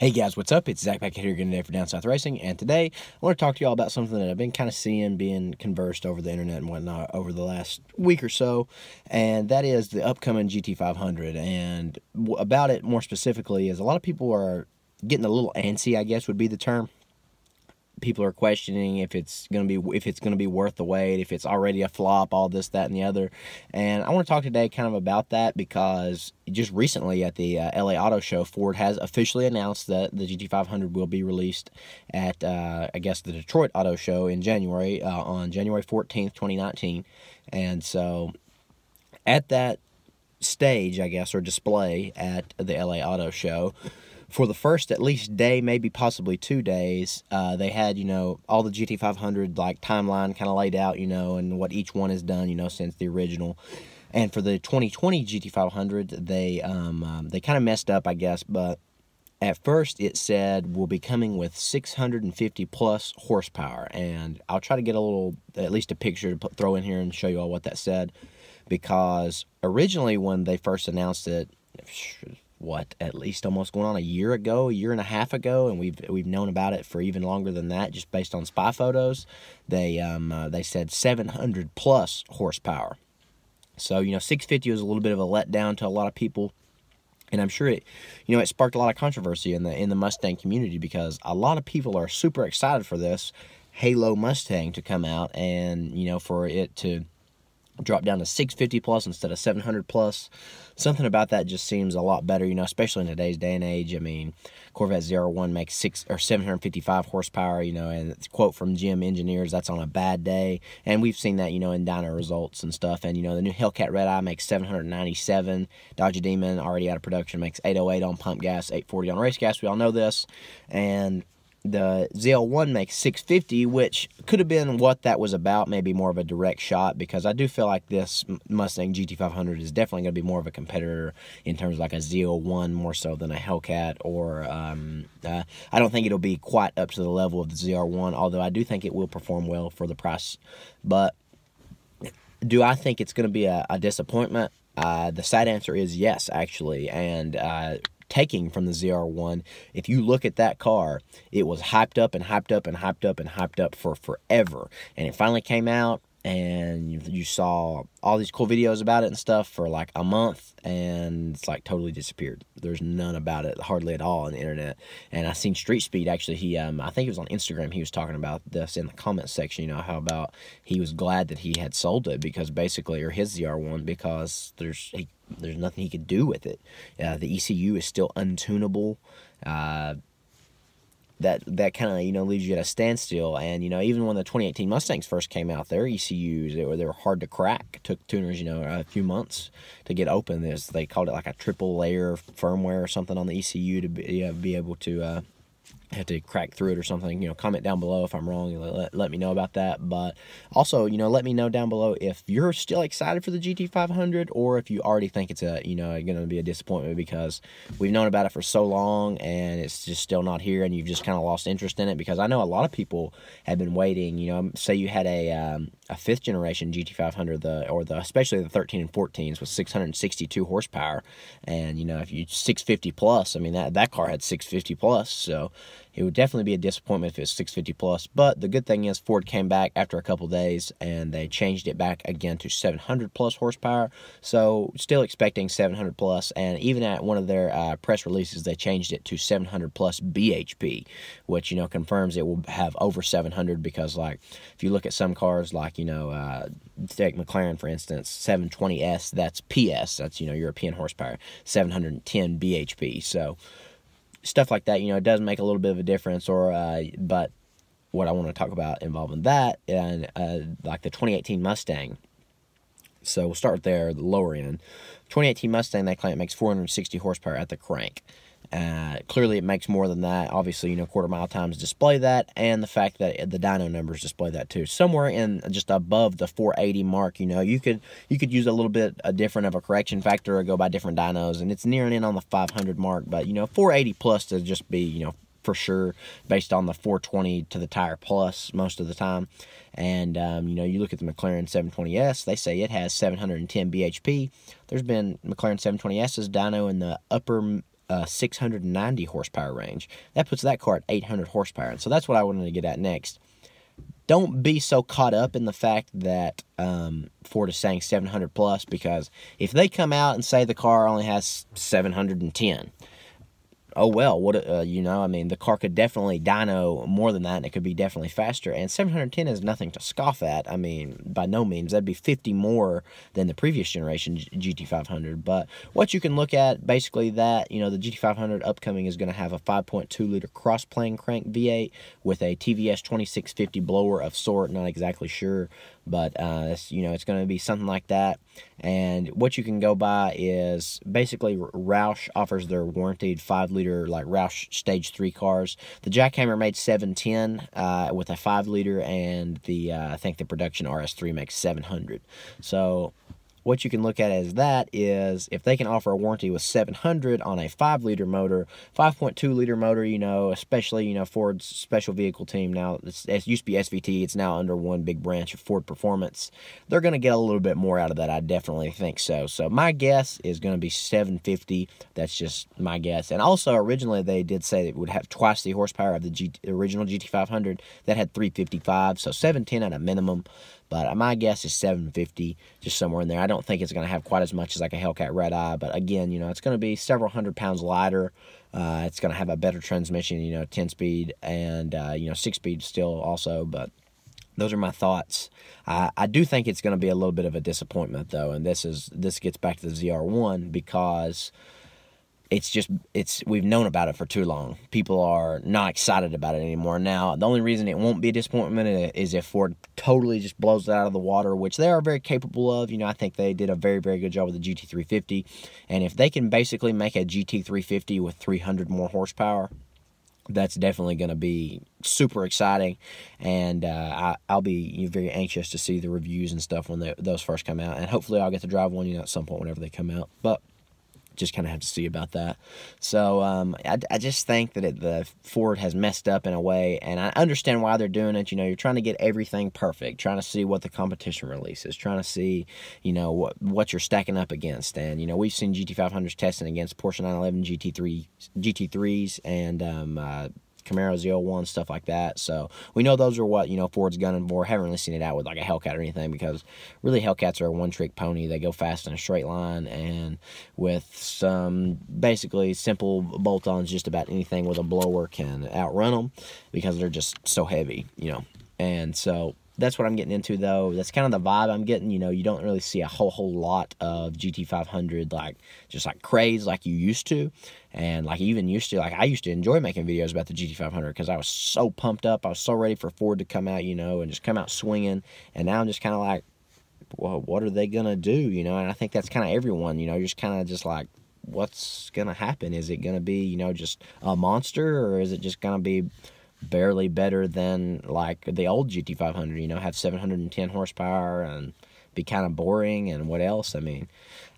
Hey guys, what's up? It's Zach back here again today for Down South Racing, and today I want to talk to y'all about something that I've been kind of seeing being conversed over the internet and whatnot over the last week or so, and that is the upcoming GT500. And about it more specifically is a lot of people are getting a little antsy, I guess would be the term. People are questioning if it's gonna be worth the wait, if it's already a flop, all this, that, and the other. And I want to talk today kind of about that because just recently at the LA Auto Show, Ford has officially announced that the GT500 will be released at I guess the Detroit Auto Show in January on January 14th, 2019. And so at that stage, I guess, or display at the LA Auto Show, for the first at least day, maybe possibly 2 days, they had, all the GT500 like timeline kind of laid out, and what each one has done, since the original. And for the 2020 GT500, they kind of messed up, I guess, but at first it said will be coming with 650 plus horsepower, and I'll try to get at least a picture to throw in here and show you all what that said, because originally when they first announced it, at least almost going on a year and a half ago, and we've known about it for even longer than that, just based on spy photos. They said 700 plus horsepower. So 650 was a little bit of a letdown to a lot of people, and I'm sure it sparked a lot of controversy in the Mustang community, because a lot of people are super excited for this Halo Mustang to come out, and for it to drop down to 650 plus instead of 700 plus. Something about that just seems a lot better, especially in today's day and age. I mean, Corvette ZR1 makes 755 horsepower, and it's a quote from GM engineers, that's on a bad day. And we've seen that, in dyno results and stuff. And, the new Hellcat Red Eye makes 797. Dodge Demon, already out of production, makes 808 on pump gas, 840 on race gas. We all know this. And the ZL1 makes 650, which could have been what that was about, maybe more of a direct shot, because I do feel like this Mustang GT500 is definitely going to be more of a competitor in terms of like a ZL1 more so than a Hellcat, or I don't think it'll be quite up to the level of the ZR1, although I do think it will perform well for the price. But do I think it's going to be a disappointment? The side answer is yes, actually, and taking from the ZR1, if you look at that car, it was hyped up and hyped up and hyped up and hyped up for forever, and it finally came out, and you saw all these cool videos about it and stuff for like a month, and it's like totally disappeared. There's none about it hardly at all on the internet. And I seen Street Speed, actually, he I think it was on Instagram, he was talking about this in the comments section, how about he was glad that he had sold it, because basically, or his ZR1, because there's nothing he could do with it. The ECU is still untunable. That kind of leaves you at a standstill. And even when the 2018 Mustangs first came out, their ECUs they were hard to crack. It took tuners a few months to get open. They called it like a triple layer firmware or something on the ECU to be able to have to crack through it or something. Comment down below if I'm wrong, let me know about that. But also, let me know down below if you're still excited for the GT500, or if you already think it's going to be a disappointment, because we've known about it for so long and it's just still not here, and you've just kind of lost interest in it. Because I know a lot of people have been waiting. Say you had a 5th generation GT500, especially the 13 and 14s with 662 horsepower, and if you 650 plus, I mean that car had 650 plus, so it would definitely be a disappointment if it's 650 plus. But the good thing is Ford came back after a couple days and they changed it back again to 700 plus horsepower. So still expecting 700 plus, and even at one of their press releases, they changed it to 700 plus BHP, which confirms it will have over 700. Because like if you look at some cars, like take McLaren for instance, 720S, that's PS, that's European horsepower, 710 BHP. So stuff like that, it does make a little bit of a difference. But what I want to talk about involving that, and like the 2018 Mustang. So we'll start there, the lower end. 2018 Mustang, they claim it makes 460 horsepower at the crank. Clearly it makes more than that. Obviously, quarter mile times display that, and the fact that the dyno numbers display that too. Somewhere in just above the 480 mark, you could use a little bit different of a correction factor or go by different dynos, and it's nearing in on the 500 mark. But 480 plus to just be for sure based on the 420 to the tire plus most of the time. And you look at the McLaren 720S, they say it has 710 bhp. There's been McLaren 720S's dyno in the upper 690 horsepower range. That puts that car at 800 horsepower. And so that's what I wanted to get at next. Don't be so caught up in the fact that Ford is saying 700 plus, because if they come out and say the car only has 710, oh well, what you know, I mean, the car could definitely dyno more than that, and it could be definitely faster. And 710 is nothing to scoff at. I mean, by no means. That'd be 50 more than the previous generation GT500. But what you can look at, basically, that, you know, the GT500 upcoming is going to have a 5.2 liter cross-plane crank V8 with a TVS 2650 blower of sort. Not exactly sure, but it's, you know, it's going to be something like that. And what you can go by is basically Roush offers their warranted 5-liter, like Roush Stage 3 cars. The Jackhammer made 710 with a 5-liter, and the I think the production RS3 makes 700. So what you can look at as that is, if they can offer a warranty with 700 on a 5-liter motor, 5.2-liter motor, you know, especially, you know, Ford's special vehicle team now, it used to be SVT, it's now under one big branch of Ford Performance. They're going to get a little bit more out of that, I definitely think so. So my guess is going to be 750. That's just my guess. And also, originally, they did say it would have twice the horsepower of the original GT500 that had 355, so 710 at a minimum. But my guess is 750, just somewhere in there. I don't think it's going to have quite as much as like a Hellcat Red Eye. But again, you know, it's going to be several hundred pounds lighter. It's going to have a better transmission, you know, 10-speed and, you know, 6-speed still also. But those are my thoughts. I do think it's going to be a little bit of a disappointment, though. And this gets back to the ZR1, because we've known about it for too long. People are not excited about it anymore. Now, the only reason it won't be a disappointment is if Ford totally just blows it out of the water, which they are very capable of. You know, I think they did a very, very good job with the GT350. And if they can basically make a GT350 with 300 more horsepower, that's definitely going to be super exciting. And I'll be very anxious to see the reviews and stuff when those first come out. And hopefully I'll get to drive one, you know, at some point whenever they come out. But just kind of have to see about that. So I just think that the Ford has messed up in a way, and I understand why they're doing it. You know, you're trying to get everything perfect, trying to see what the competition releases, trying to see, you know, what you're stacking up against. And, you know, we've seen GT500s testing against Porsche 911 GT3s and Camaro Z01, stuff like that. So we know those are what, you know, Ford's gunning for. Haven't really seen it out with like a Hellcat or anything, because really Hellcats are a one-trick pony. They go fast in a straight line, and with some basically simple bolt-ons, just about anything with a blower can outrun them, because they're just so heavy, you know. And so that's what I'm getting into, though. That's kind of the vibe I'm getting. You know, you don't really see a whole lot of GT500, like, just like craze like you used to. And like even used to, like I used to enjoy making videos about the GT500, because I was so pumped up. I was so ready for Ford to come out, you know, and just come out swinging. And now I'm just kind of like, well, what are they going to do, you know? And I think that's kind of everyone, you know, just kind of just like, what's going to happen? Is it going to be, you know, just a monster, or is it just going to be barely better than like the old GT500, you know, have 710 horsepower and be kind of boring? And what else? I mean,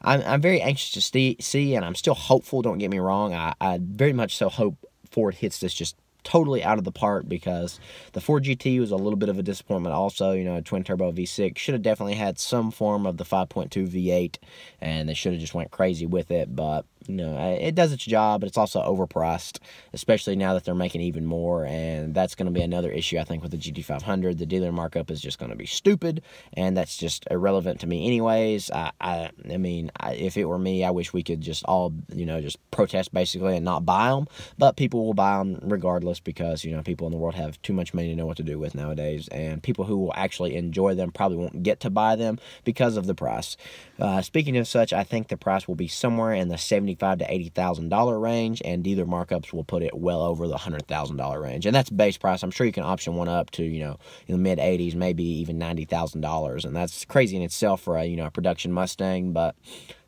I'm very anxious to see, and I'm still hopeful, don't get me wrong. I very much so hope Ford hits this just totally out of the park, because the Ford GT was a little bit of a disappointment also. You know, a twin-turbo V6 should have definitely had some form of the 5.2 V8, and they should have just went crazy with it. But, you know, it does its job, but it's also overpriced, especially now that they're making even more, and that's going to be another issue, I think, with the GT500. The dealer markup is just going to be stupid, and that's just irrelevant to me anyways. I mean, if it were me, I wish we could just all, you know, just protest basically and not buy them, but people will buy them regardless, because, you know, people in the world have too much money to know what to do with nowadays, and people who will actually enjoy them probably won't get to buy them because of the price. Speaking of such, I think the price will be somewhere in the $75,000 to $80,000 range, and dealer markups will put it well over the $100,000 range, and that's base price. I'm sure you can option one up to, you know, in the mid 80s, maybe even $90,000, and that's crazy in itself for a, you know, a production Mustang. But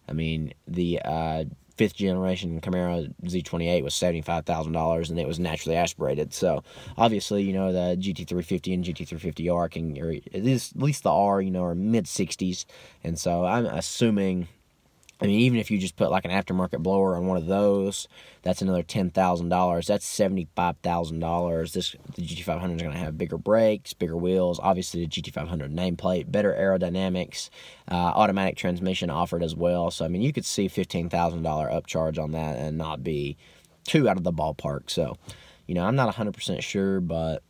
I mean, the 5th generation Camaro Z28 was $75,000, and it was naturally aspirated. So obviously, you know, the GT350 and GT350R can, or at least the R, you know, are mid 60s, and so I'm assuming I mean, even if you just put like an aftermarket blower on one of those, that's another $10,000. That's $75,000. The GT500 is going to have bigger brakes, bigger wheels. Obviously, the GT500 nameplate, better aerodynamics, automatic transmission offered as well. So, I mean, you could see $15,000 upcharge on that and not be too out of the ballpark. So, you know, I'm not 100% sure, but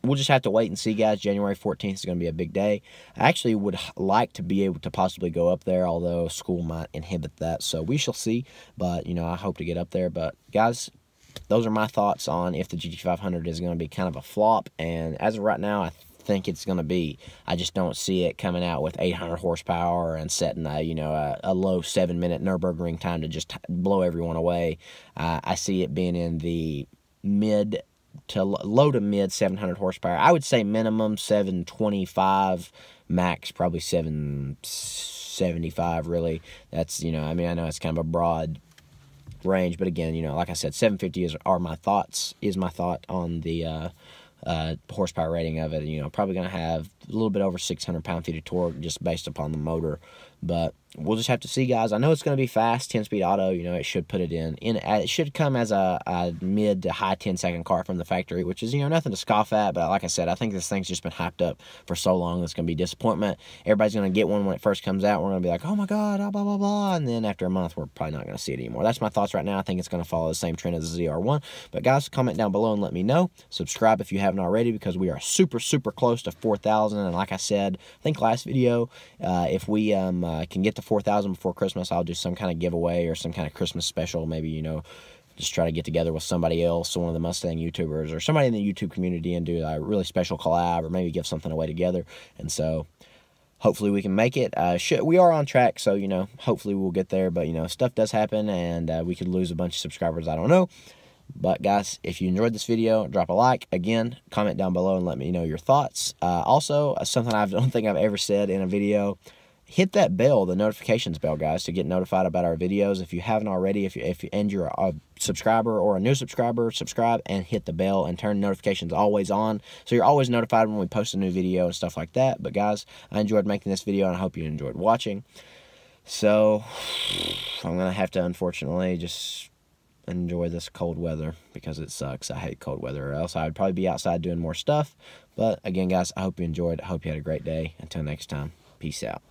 we'll just have to wait and see, guys. January 14th is going to be a big day. I actually would like to be able to possibly go up there, although school might inhibit that. So we shall see. But, you know, I hope to get up there. But, guys, those are my thoughts on if the GT500 is going to be kind of a flop. And as of right now, I think it's going to be. I just don't see it coming out with 800 horsepower and setting a low 7-minute Nürburgring time to just blow everyone away. I see it being in the low to mid 700 horsepower. I would say minimum 725, max probably 775. Really, that's, you know, I mean, I know it's kind of a broad range, but again, you know, like I said, 750 is my thought on the horsepower rating of it. You know, probably going to have a little bit over 600 pound-feet of torque just based upon the motor. But we'll just have to see, guys. I know it's going to be fast, 10-speed auto. You know, it should put it it should come as a mid to high 10-second car from the factory, which is, you know, nothing to scoff at. But like I said, I think this thing's just been hyped up for so long. It's going to be disappointment. Everybody's going to get one when it first comes out. We're going to be like, oh my God, blah, blah, blah. And then after a month, we're probably not going to see it anymore. That's my thoughts right now. I think it's going to follow the same trend as the ZR1. But guys, comment down below and let me know. Subscribe if you haven't already, because we are super, super close to 4,000. And like I said, I think last video, if we can get to 4,000 before Christmas, I'll do some kind of giveaway or some kind of Christmas special. Maybe, you know, just try to get together with somebody else, one of the Mustang YouTubers or somebody in the YouTube community, and do a really special collab, or maybe give something away together. And so hopefully we can make it. We are on track, so, you know, hopefully we'll get there. But, you know, stuff does happen, and we could lose a bunch of subscribers. I don't know. But, guys, if you enjoyed this video, drop a like. Again, comment down below and let me know your thoughts. Also, something I don't think I've ever said in a video, hit that bell, the notifications bell, guys, to get notified about our videos. If you haven't already, if you're a subscriber or a new subscriber, subscribe and hit the bell and turn notifications always on, so you're always notified when we post a new video and stuff like that. But, guys, I enjoyed making this video, and I hope you enjoyed watching. So I'm going to have to, unfortunately, just enjoy this cold weather, because it sucks. I hate cold weather, or else I would probably be outside doing more stuff. But, again, guys, I hope you enjoyed. I hope you had a great day. Until next time, peace out.